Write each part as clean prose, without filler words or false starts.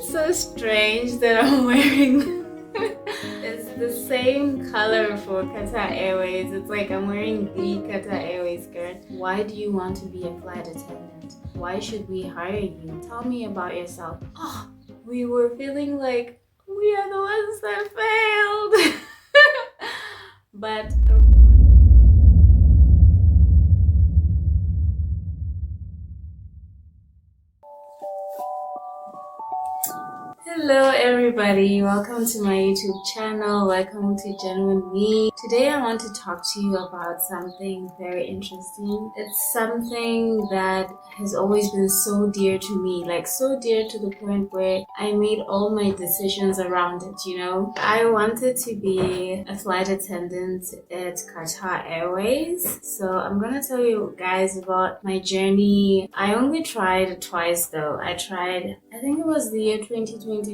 so strange that I'm wearing it's the same color for QATAR Airways. It's like I'm wearing the QATAR Airways skirt. Why do you want to be a flight attendant? Why should we hire you? Tell me about yourself. Oh, we were feeling like we are the ones that failed. But hello everybody, welcome to my YouTube channel, welcome to Genuine Me. Today I want to talk to you about something very interesting. It's something that has always been so dear to me, like so dear to the point where I made all my decisions around it, you know. I wanted to be a flight attendant at QATAR Airways. So I'm gonna tell you guys about my journey. I only tried it twice though. I think it was the year 2022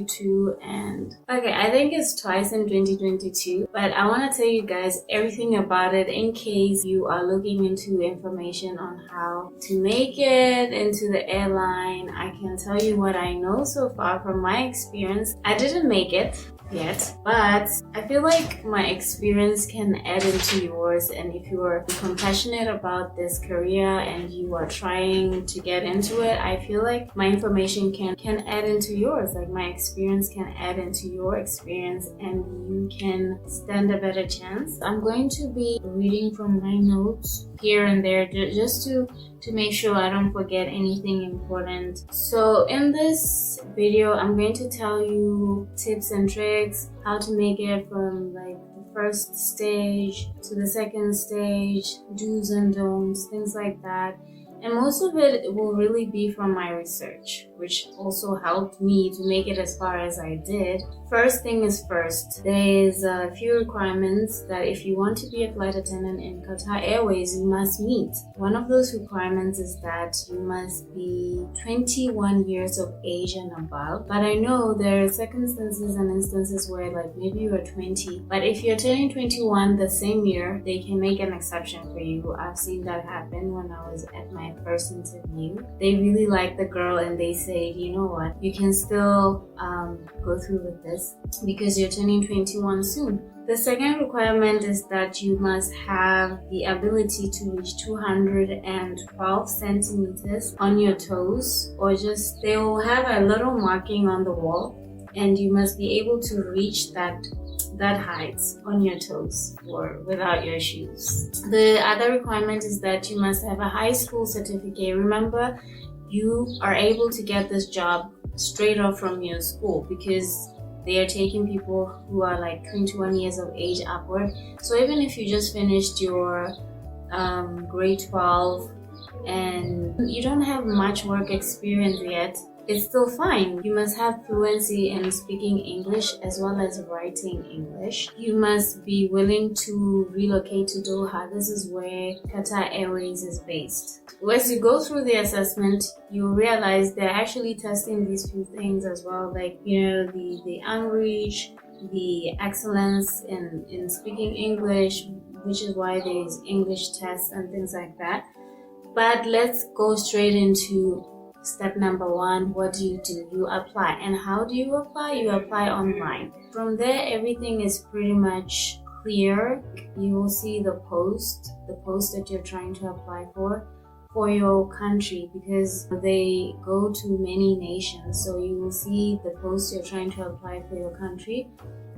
and I think it's twice in 2022, but I want to tell you guys everything about it in case you are looking into information on how to make it into the airline. I can tell you what I know so far from my experience. I didn't make it yet, but I feel like my experience can add into yours, and if you are compassionate about this career and you are trying to get into it, I feel like my information can add into yours. Like my experience can add into your experience and you can stand a better chance. I'm going to be reading from my notes here and there just to make sure I don't forget anything important. So in this video, I'm going to tell you tips and tricks, how to make it from like the first stage to the second stage, do's and don'ts, things like that. And most of it will really be from my research, which also helped me to make it as far as I did. First thing is first, there's a few requirements that if you want to be a flight attendant in QATAR Airways, you must meet. One of those requirements is that you must be 21 years of age and above. But I know there are circumstances and instances where like maybe you are 20, but if you're turning 21 the same year, they can make an exception for you. I've seen that happen when I was at my first interview. They really liked the girl and they said, you know what, you can still go through with this because you're turning 21 soon. The second requirement is that you must have the ability to reach 212 centimeters on your toes, or just they will have a little marking on the wall and you must be able to reach that height on your toes or without your shoes. The other requirement is that you must have a high school certificate. Remember, you are able to get this job straight off from your school because they are taking people who are like 21 years of age upward. So even if you just finished your grade 12 and you don't have much work experience yet, it's still fine. You must have fluency in speaking English as well as writing English. You must be willing to relocate to Doha. This is where QATAR Airways is based. As you go through the assessment, you realize they're actually testing these few things as well, like, you know, the outreach, the excellence in speaking English, which is why there's English tests and things like that. But let's go straight into step number one. What do? You apply. And how do you apply? You apply online. From there, everything is pretty much clear. You will see the post that you're trying to apply for your country, because they go to many nations. So you will see the post you're trying to apply for your country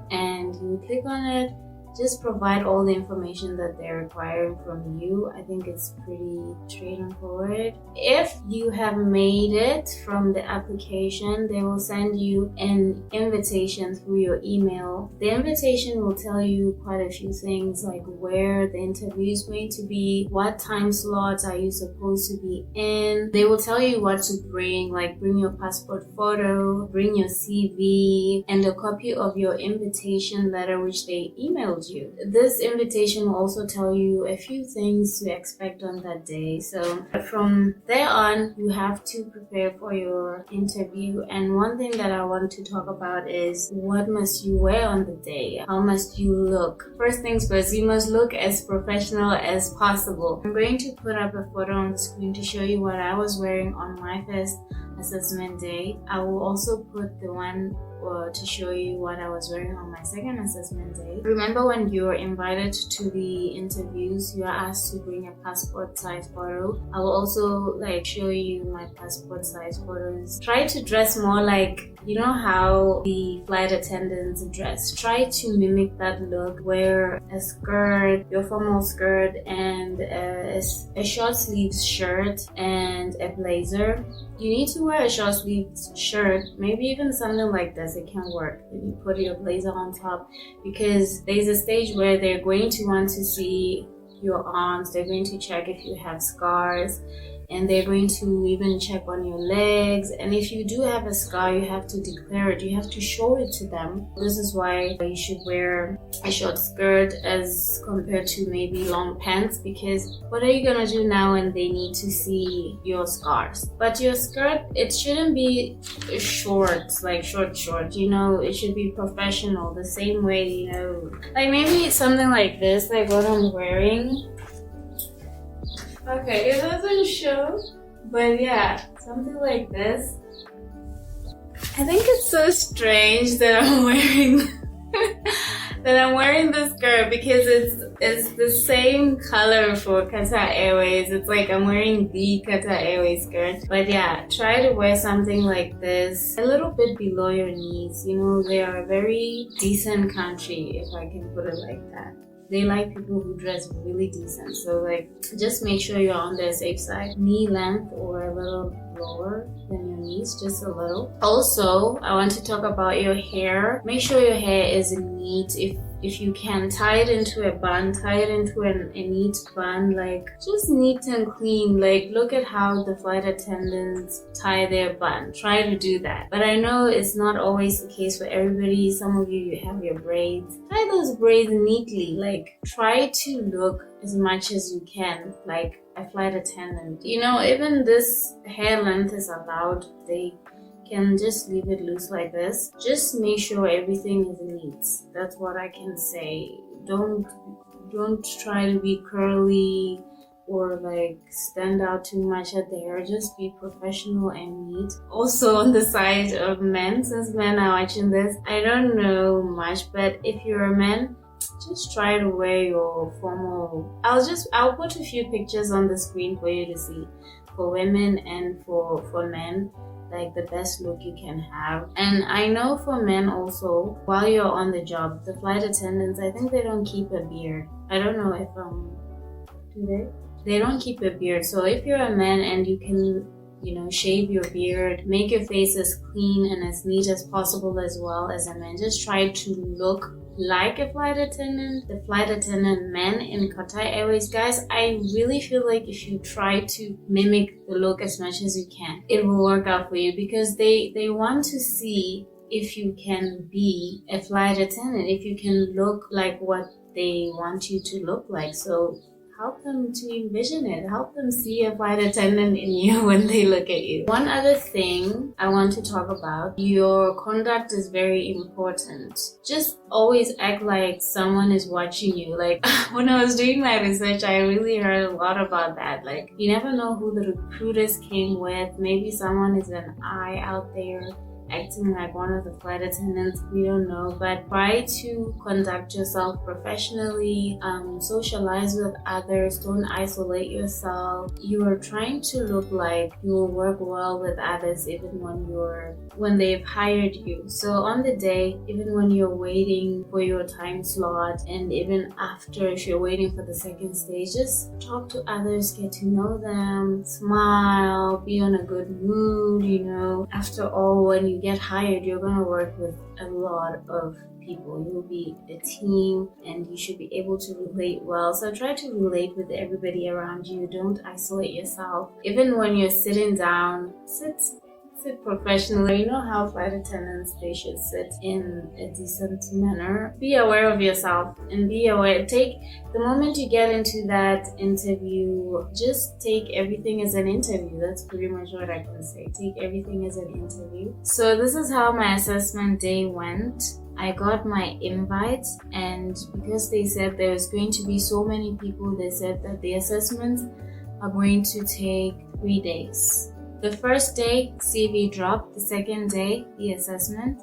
and you click on it. Just provide all the information that they're requiring from you. I think it's pretty straightforward. If you have made it from the application, they will send you an invitation through your email. The invitation will tell you quite a few things, like where the interview is going to be, what time slots are you supposed to be in. They will tell you what to bring, like bring your passport photo, bring your CV, and a copy of your invitation letter which they emailed you. This invitation will also tell you a few things to expect on that day. So from there on, you have to prepare for your interview. And one thing that I want to talk about is what must you wear on the day? How must you look? First things first, you must look as professional as possible. I'm going to put up a photo on the screen to show you what I was wearing on my first assessment day. I will also put the one to show you what I was wearing on my second assessment day. Remember, when you're invited to the interviews, you are asked to bring a passport size photo. I will also show you my passport size photos. Try to dress more like, you know how the flight attendants dress. Try to mimic that look. Wear a skirt, your formal skirt, and a short sleeves shirt and a blazer. You need to wear a short sleeves shirt, maybe even something like this. It can work. You put your blazer on top, because there's a stage where they're going to want to see your arms. They're going to check if you have scars, and they're going to even check on your legs. And if you do have a scar, you have to declare it. You have to show it to them. This is why you should wear a short skirt as compared to maybe long pants, because what are you gonna do now when they need to see your scars? But your skirt, it shouldn't be short, like short, you know, it should be professional, the same way, you know, like maybe something like this, like what I'm wearing. Okay, it doesn't show, but yeah, something like this. I think it's so strange that I'm wearing this skirt, because it's the same color for Qatar Airways. It's like I'm wearing the Qatar Airways skirt. But yeah, try to wear something like this, a little bit below your knees. You know, they are a very decent country, if I can put it like that. They like people who dress really decent. So just make sure you're on the safe side. Knee length or a little lower than your knees, just a little. Also, I want to talk about your hair. Make sure your hair is neat. If you can, tie it into a bun, tie it into a neat bun, just neat and clean. Look at how the flight attendants tie their bun. Try to do that. But I know it's not always the case for everybody. Some of you have your braids. Tie those braids neatly. Try to look as much as you can like a flight attendant. You know, even this hair length is allowed. They can just leave it loose like this. Just make sure everything is neat. That's what I can say. Don't try to be curly or stand out too much at the hair. Just be professional and neat. Also, on the side of men, since men are watching this, I don't know much, but if you're a man, just try to wear your formal. I'll put a few pictures on the screen for you to see, for women and for men, the best look you can have. And I know for men also, while you're on the job, the flight attendants, I think they don't keep a beard. I don't know if do they? They don't keep a beard. So if you're a man and you can, shave your beard, make your face as clean and as neat as possible as well as a man, just try to look like a flight attendant. The flight attendant men in Qatar Airways, guys, I really feel like if you try to mimic the look as much as you can, it will work out for you, because they want to see if you can be a flight attendant, if you can look like what they want you to look like. So help them to envision it. Help them see a flight attendant in you when they look at you. One other thing I want to talk about, your conduct is very important. Just always act like someone is watching you. When I was doing my research, I really heard a lot about that. You never know who the recruiters came with. Maybe someone is an eye out there acting like one of the flight attendants. We don't know, but try to conduct yourself professionally, socialize with others, don't isolate yourself. You are trying to look like you will work well with others even when they've hired you. So on the day, even when you're waiting for your time slot, and even after, if you're waiting for the second stage, just talk to others, get to know them, smile, be on a good mood. After all, when you get hired, you're going to work with a lot of people. You'll be a team and you should be able to relate well. So try to relate with everybody around you. Don't isolate yourself. Even when you're sitting down, sit professionally. You know how flight attendants, they should sit in a decent manner. Be aware of yourself and be aware. The moment you get into that interview, just take everything as an interview. That's pretty much what I can say. Take everything as an interview. So this is how my assessment day went. I got my invites, and because they said there's going to be so many people, they said that the assessments are going to take 3 days. The first day, CV drop. The second day, the assessment.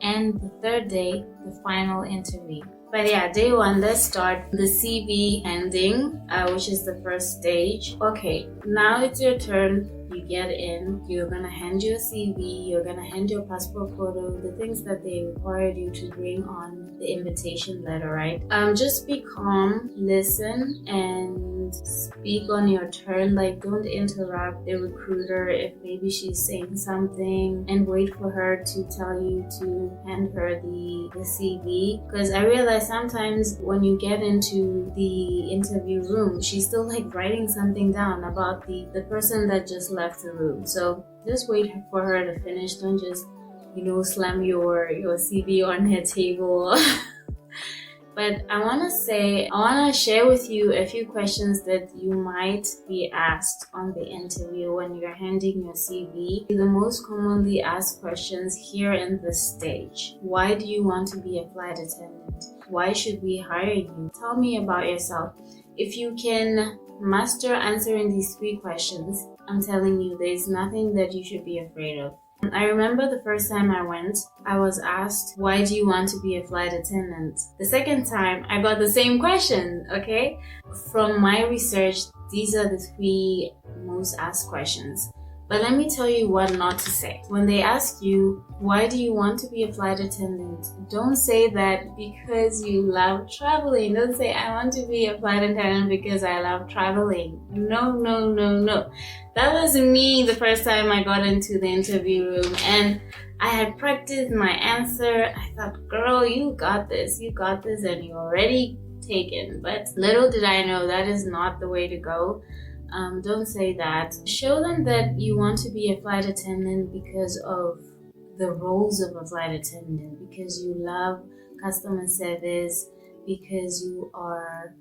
And the third day, the final interview. But yeah, day one, let's start the CV handing, which is the first stage. Okay, now it's your turn. You get in, you're gonna hand your CV, you're gonna hand your passport photo, the things that they required you to bring on the invitation letter, right? Just be calm, listen, and speak on your turn. Like, don't interrupt the recruiter if maybe she's saying something, and wait for her to tell you to hand her the CV. Because I realize sometimes when you get into the interview room, she's still like writing something down about the person that just left the room. So just wait for her to finish. Don't just, slam your CV on her table. But I want to share with you a few questions that you might be asked on the interview when you're handing your CV. The most commonly asked questions here in this stage. Why do you want to be a flight attendant? Why should we hire you? Tell me about yourself. If you can master answering these 3 questions, I'm telling you, there's nothing that you should be afraid of. I remember the first time I went, I was asked, why do you want to be a flight attendant? The second time, I got the same question, okay? From my research, these are the 3 most asked questions. But let me tell you what not to say. When they ask you, why do you want to be a flight attendant? Don't say that because you love traveling. Don't say, I want to be a flight attendant because I love traveling. No. That was me the first time I got into the interview room, and I had practiced my answer. I thought, girl, you got this, and you're already taken. But little did I know that is not the way to go. Don't say that. Show them that you want to be a flight attendant because of the roles of a flight attendant, because you love customer service, because you are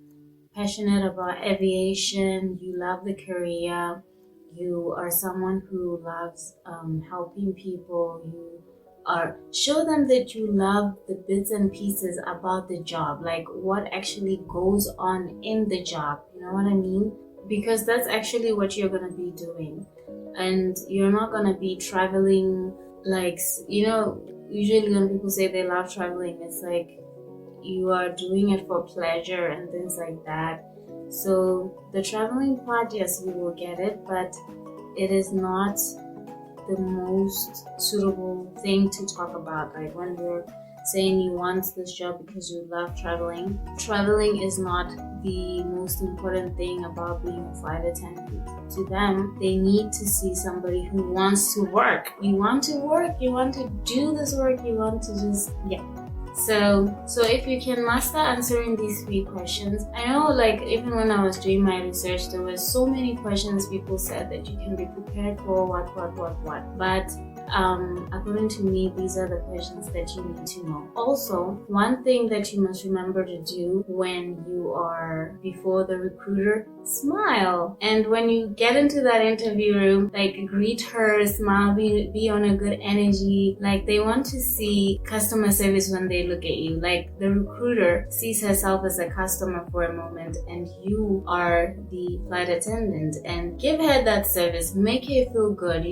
passionate about aviation, you love the career, you are someone who loves helping people. Show them that you love the bits and pieces about the job, like what actually goes on in the job. You know what I mean? Because that's actually what you're going to be doing. And you're not going to be traveling like, usually when people say they love traveling, it's like you are doing it for pleasure and things like that. So the traveling part, yes, we will get it, but it is not the most suitable thing to talk about. Like when you're saying you want this job because you love traveling. Traveling is not the most important thing about being a flight attendant. To them, they need to see somebody who wants to work. You want to work, you want to do this work, you want to just, So if you can master answering these 3 questions, I know like even when I was doing my research, there were so many questions people said that you can be prepared for what. But according to me, these are the questions that you need to know. Also, one thing that you must remember to do when you are before the recruiter, smile. And when you get into that interview room, like greet her, smile, be on a good energy. Like they want to see customer service when they look at you. Like the recruiter sees herself as a customer for a moment, and you are the flight attendant, and give her that service, make her feel good,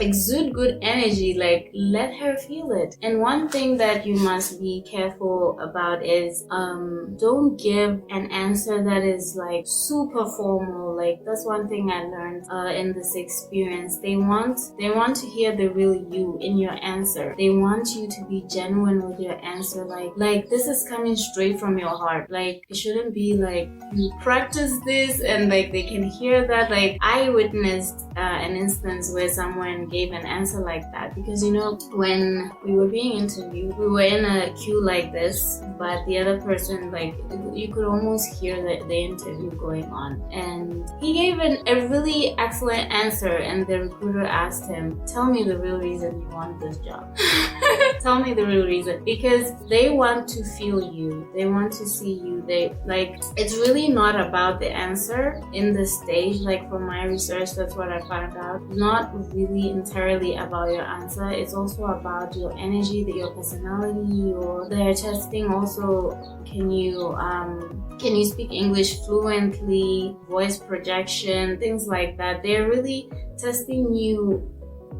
exude good energy, like let her feel it. And one thing that you must be careful about is don't give an answer that is like super formal. Like that's one thing I learned in this experience. They want to hear the real you in your answer. They want you to be genuine with your answer, like this is coming straight from your heart. Like it shouldn't be like you practice this and like they can hear that. Like I witnessed an instance where someone gave an answer like that, because when we were being interviewed, we were in a queue like this, but the other person, like you could almost hear the interview going on, and he gave a really excellent answer, and the recruiter asked him, tell me the real reason you want this job. Tell me the real reason. Because they want to feel you. They want to see you. It's really not about the answer in this stage. Like from my research, that's what I found out. Not really entirely about your answer. It's also about your energy, your personality, they're testing also, can you speak English fluently, voice projection, things like that. They're really testing you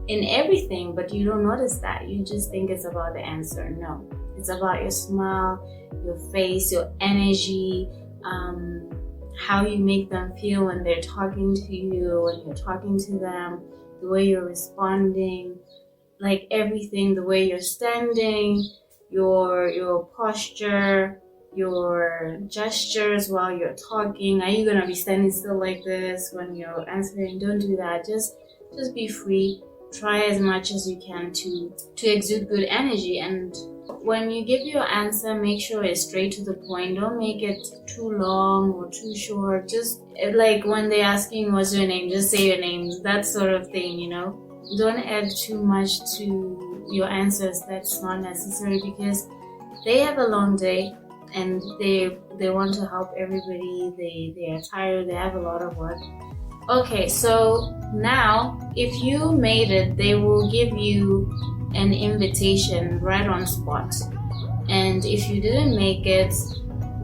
in everything, but you don't notice that. You just think it's about the answer. No, it's about your smile, your face, your energy, how you make them feel when they're talking to you, when you're talking to them, the way you're responding, like everything, the way you're standing, your posture, your gestures while you're talking. Are you gonna be standing still like this when you're answering? Don't do that. Just be free. Try as much as you can to exude good energy. And when you give your answer, make sure it's straight to the point. Don't make it too long or too short. Just like when they're asking what's your name, just say your name, that sort of thing, you know. Don't add too much to your answers that's not necessary, because they have a long day and they want to help everybody. They are tired, they have a lot of work. Okay, so now if you made it, they will give you an invitation right on spot. And if you didn't make it,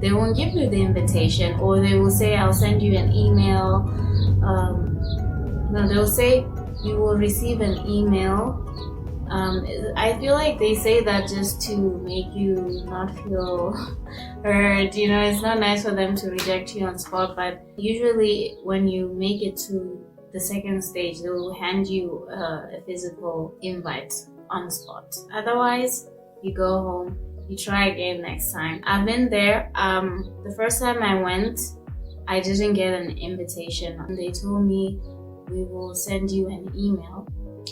they won't give you the invitation, or they will say, I'll send you an email. No, they'll say you will receive an email. I feel like they say that just to make you not feel hurt. You know, it's not nice for them to reject you on spot, but usually when you make it to the second stage, they will hand you a physical invite on spot. Otherwise, you go home, you try again next time. I've been there. The first time I went, I didn't get an invitation. They told me, we will send you an email.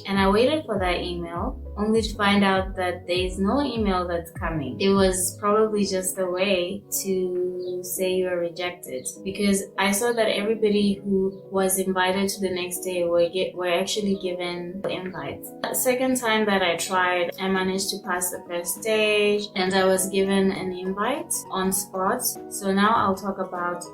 And I waited for that email, only to find out that there's no email that's coming. It was probably just a way to say you're rejected, because I saw that everybody who was invited to the next day were actually given invites. The second time that I tried, I managed to pass the first stage and I was given an invite on spot. So now I'll talk about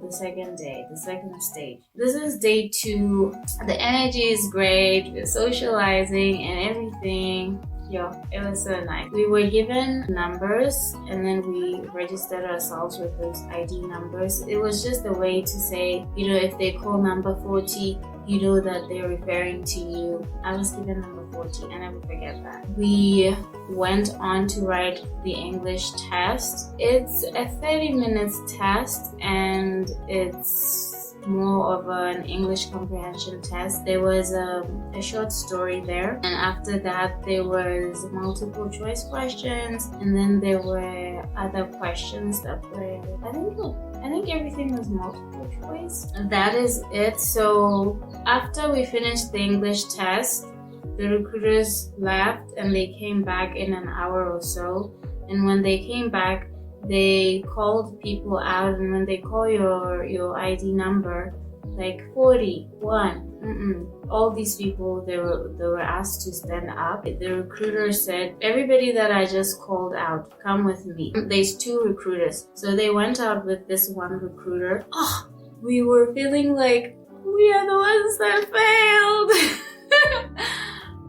the second day, the second stage. This is day 2. The energy is great, we're socializing and everything. Yo, it was so nice. We were given numbers and then we registered ourselves with those ID numbers. It was just a way to say, you know, if they call number 40, you know that they're referring to you. I was given number 40, I never forget that. We went on to write the English test. It's a 30 minutes test and it's more of an English comprehension test. There was a short story there, and after that there was multiple choice questions, and then there were other questions that were, I think everything was multiple choice. That is it. So after we finished the English test, the recruiters left and they came back in an hour or so. And when they came back, they called people out, and when they call your ID number, like 41, all these people, they were asked to stand up. The recruiter said, everybody that I just called out, come with me. There's 2 recruiters, so they went out with this one recruiter. Oh, we were feeling like we are the ones that failed.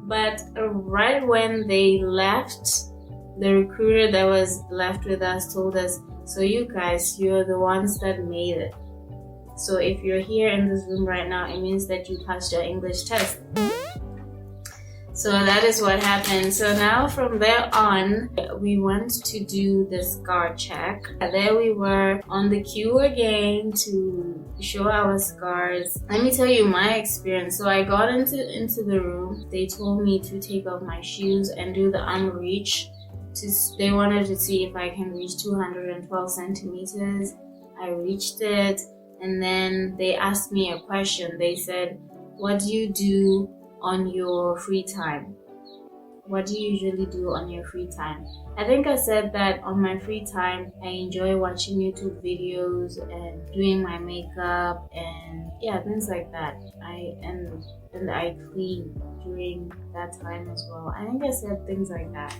But right when they left, the recruiter that was left with us told us, so you guys, you're the ones that made it. So if you're here in this room right now, it means that you passed your English test. So that is what happened. So now from there on, we went to do the scar check. There we were on the queue again to show our scars. Let me tell you my experience. So I got into the room. They told me to take off my shoes and do the arm reach. They wanted to see if I can reach 212 centimeters. I reached it, and then they asked me a question. They said, what do you do on your free time? what do you usually do on your free time? I think I said that on my free time, I enjoy watching YouTube videos and doing my makeup and yeah, things like that. And I clean during that time as well. I think I said things like that.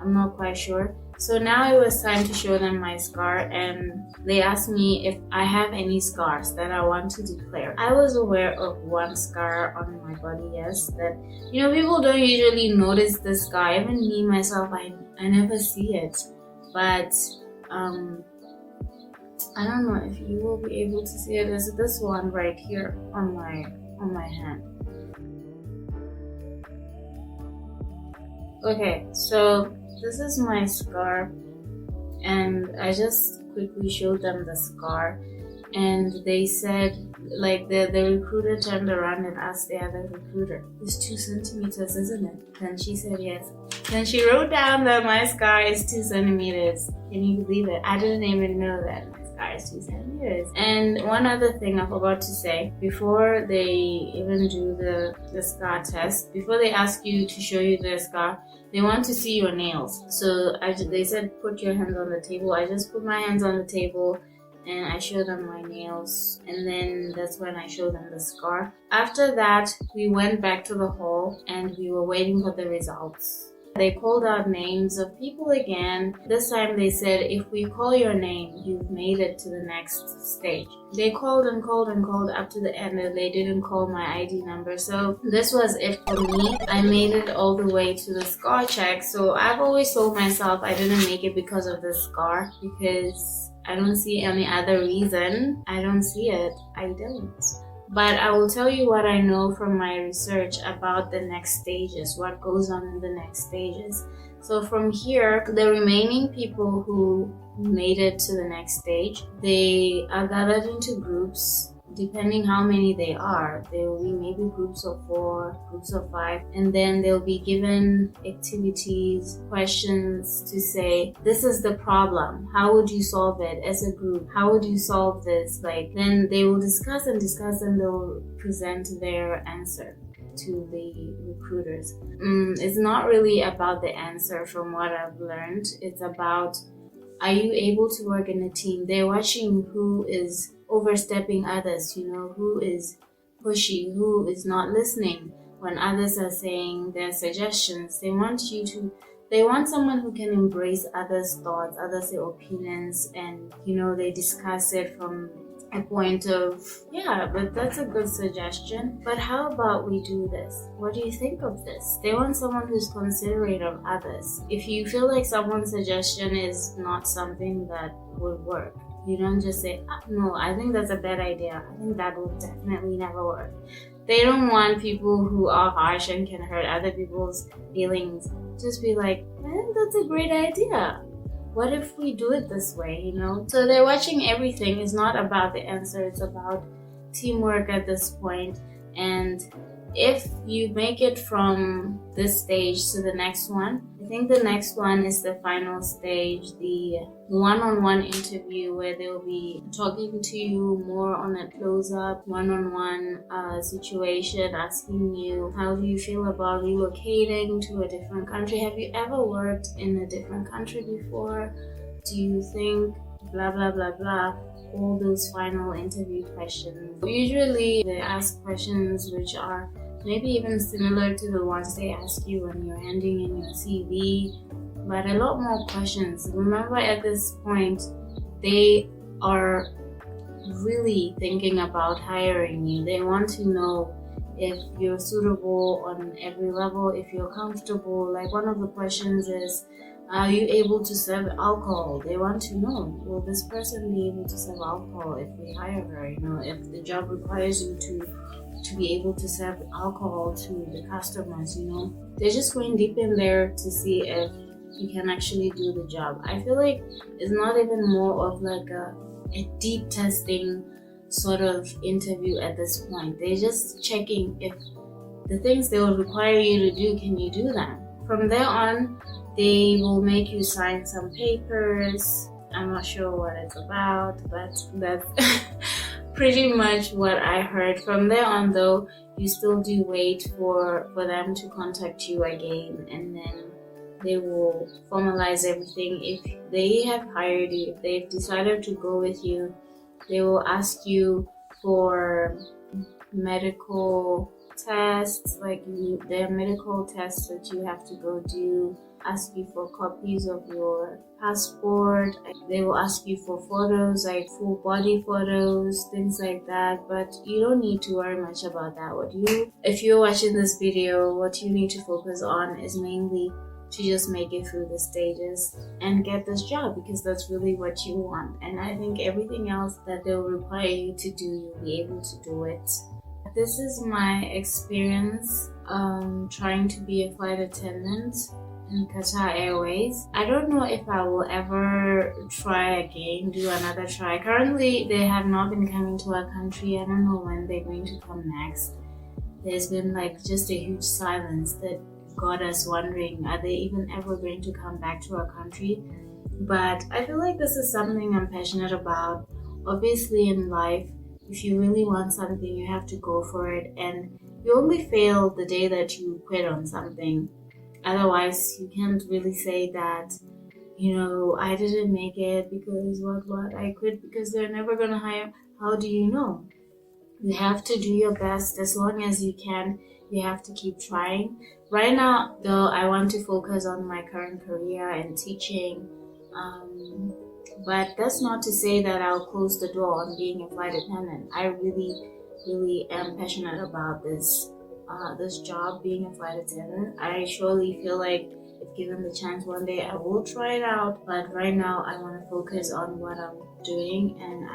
I'm not quite sure. So now it was time to show them my scar, and they asked me if I have any scars that I want to declare. I was aware of one scar on my body, yes, that, you know, people don't usually notice the scar. Even me, myself, I never see it. But, I don't know if you will be able to see it. There's this one right here on my hand. Okay, so this is my scar, and I just quickly showed them the scar, and they said, like, the recruiter turned around and asked the other recruiter, "It's 2 centimeters, isn't it?" And she said yes. Then she wrote down that my scar is 2 centimeters. Can you believe it? I didn't even know that my scar is 2 centimeters. And one other thing I forgot to say, before they even do the scar test, before they ask you to show you the scar, they want to see your nails. So they said, put your hands on the table. I just put my hands on the table and I show them my nails, and then that's when I show them the scar. After that, we went back to the hall and we were waiting for the results. They called out names of people again. This time they said, if we call your name, you've made it to the next stage. They called and called and called up to the end, and they didn't call my ID number. So this was it for me. I made it all the way to the scar check. So I've always told myself I didn't make it because of the scar, because I don't see any other reason. I don't see it. I don't. But I will tell you what I know from my research about the next stages, what goes on in the next stages. So from here, the remaining people who made it to the next stage, they are gathered into groups. Depending how many they are, there will be maybe groups of 4, groups of 5, and then they'll be given activities, questions to say, this is the problem, how would you solve it as a group, how would you solve this? Like, then they will discuss and they'll present their answer to the recruiters. It's not really about the answer from what I've learned. It's about, are you able to work in a team? They're watching who is overstepping others, you know, who is pushy, who is not listening when others are saying their suggestions. They want someone who can embrace others' thoughts, others' opinions, and, you know, they discuss it from a point of, yeah, but that's a good suggestion, but how about we do this? What do you think of this? They want someone who's considerate of others. If you feel like someone's suggestion is not something that would work, you don't just say, no, I think that's a bad idea. I think that will definitely never work. They don't want people who are harsh and can hurt other people's feelings. Just be like, I think that's a great idea. What if we do it this way, you know? So they're watching everything. It's not about the answer. It's about teamwork at this point. And if you make it from this stage to the next one, I think the next one is the final stage, the one-on-one interview, where they'll be talking to you more on a close-up, one-on-one situation, asking you, how do you feel about relocating to a different country? Have you ever worked in a different country before? Do you think blah, blah, blah, blah? All those final interview questions. Usually they ask questions which are maybe even similar to the ones they ask you when you're handing in your CV, but a lot more questions. Remember, at this point, they are really thinking about hiring you. They want to know if you're suitable on every level, if you're comfortable. Like, one of the questions is, are you able to serve alcohol? They want to know, will this person be able to serve alcohol if we hire her? You know, if the job requires you to be able to serve alcohol to the customers, you know. They're just going deep in there to see if you can actually do the job. I feel like it's not even more of like a deep testing sort of interview at this point. They're just checking if the things they will require you to do, can you do them? From there on, they will make you sign some papers. I'm not sure what it's about, but that's pretty much what I heard. From there on though, you still do wait for them to contact you again, and then they will formalize everything. If they have hired you, if they've decided to go with you, they will ask you for medical tests, like there are medical tests that you have to go do, ask you for copies of your passport. They will ask you for photos, like full body photos, things like that, but you don't need to worry much about that. If you're watching this video, what you need to focus on is mainly to just make it through the stages and get this job, because that's really what you want. And I think everything else that they'll require you to do, you'll be able to do it. This is my experience trying to be a flight attendant in QATAR Airways. I don't know if I will ever try again, do another try. Currently, they have not been coming to our country. I don't know when they're going to come next. There's been like just a huge silence that got us wondering, are they even ever going to come back to our country? But I feel like this is something I'm passionate about. Obviously in life, if you really want something, you have to go for it, and you only fail the day that you quit on something. Otherwise, you can't really say that, I didn't make it because I quit because they're never gonna hire. How do you know? You have to do your best as long as you can. You have to keep trying. Right now, though, I want to focus on my current career and teaching. But that's not to say that I'll close the door on being a flight attendant. I really, really am passionate about this job, being a flight attendant. I surely feel like if given the chance one day, I will try it out. But right now, I want to focus on what I'm doing, and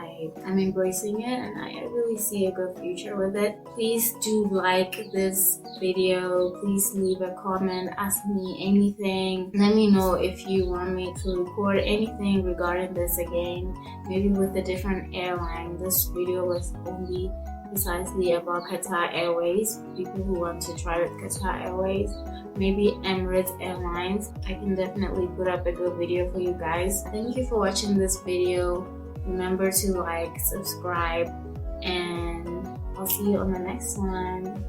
I'm embracing it, and I really see a good future with it. Please do like this video. Please leave a comment, ask me anything. Let me know if you want me to record anything regarding this again, maybe with a different airline. This video was only precisely about QATAR Airways, people who want to try with QATAR Airways, maybe Emirates Airlines. I can definitely put up a good video for you guys. Thank you for watching this video. Remember to like, subscribe, and I'll see you on the next one.